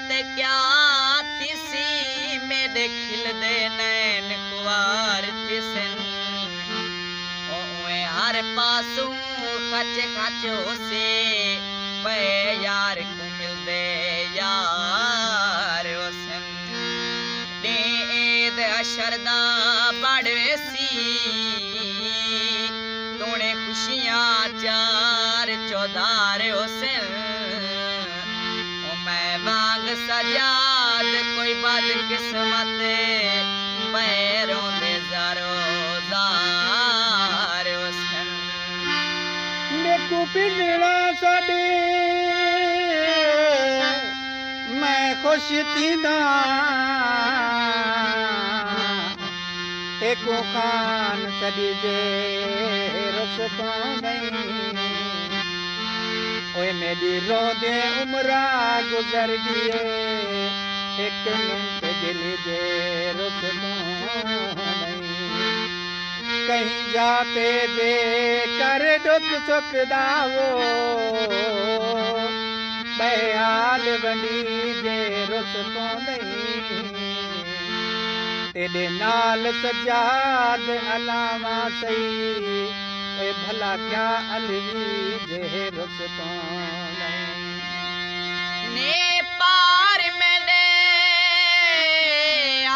ते क्या तिसी मेरे खिलदे नैन खुआर तिसन ओए हर पासों खच खच होसे पे यार को मिलदे यार हुसन ईद अशरदा बड़वेसी तोने खुशियां चार चौधार हुसन मैं मांग सजाद कोई बद किस्मत पैरों दे ज़ारो ज़ार हुसन मेकू पिलड़ा साडे मैं खुश थींदा एको खान सड़ी जे रस तो नहीं ओए मेरी रोदे उमरा गुजर गए एक मिनट दिल जे रस तो नहीं कहीं जाते जे कर दुख सुख दावो बयाल बनी जे रुस तो नहीं तेरे नाल सजाद अलावा सही ओए भला क्या अलवी जे रुस तो नहीं ने पार मेरे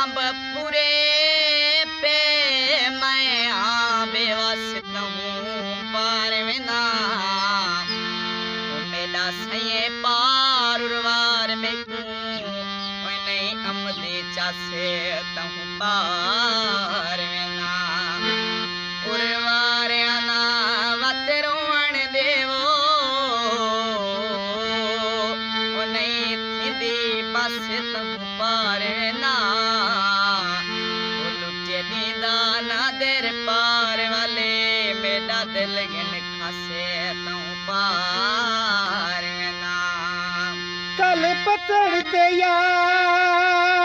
अब पूरे पे मैं बेवस्त हूँ पार में ना मेरा सही पार उर्वार में नहीं अमदे चासे तहूँ पार में ना उर्वार ना वत रोण देवो नहीं थी बस तहूँ पार में ना लुटे नींदा ना देर पार वाले मेरा दिल गिन खासे तहूँ पार में ना कल पत्थर ते यार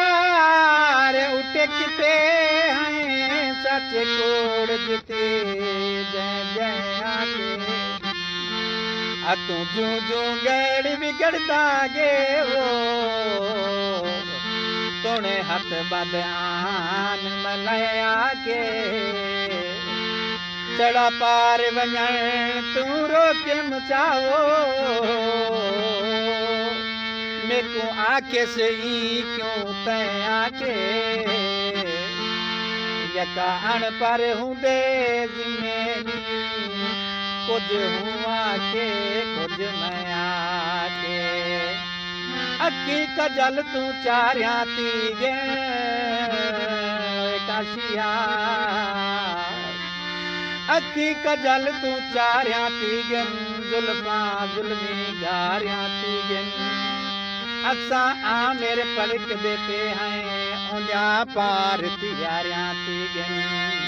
उठे किते हैं सच कोड़ जिते जय जय आके तू जू जू गड़ बिगड़दा गे वो तोने हाथ बद आन मनाया के चढ़ा पार वञण तू रोके मुचावो मेको आके से ही क्यों तय आके यका अनपर हुंदे जिमेनी कुछ हुआ के कुछ मैं आके अक्की कजल तू चारिया थी गे काशिया अक्की कजल तू चारिया थी गन जुल्फा जुल्मी गारिया थी गन असा आ मेरे पलक देते हैं उन्या पार तियारियां थी गन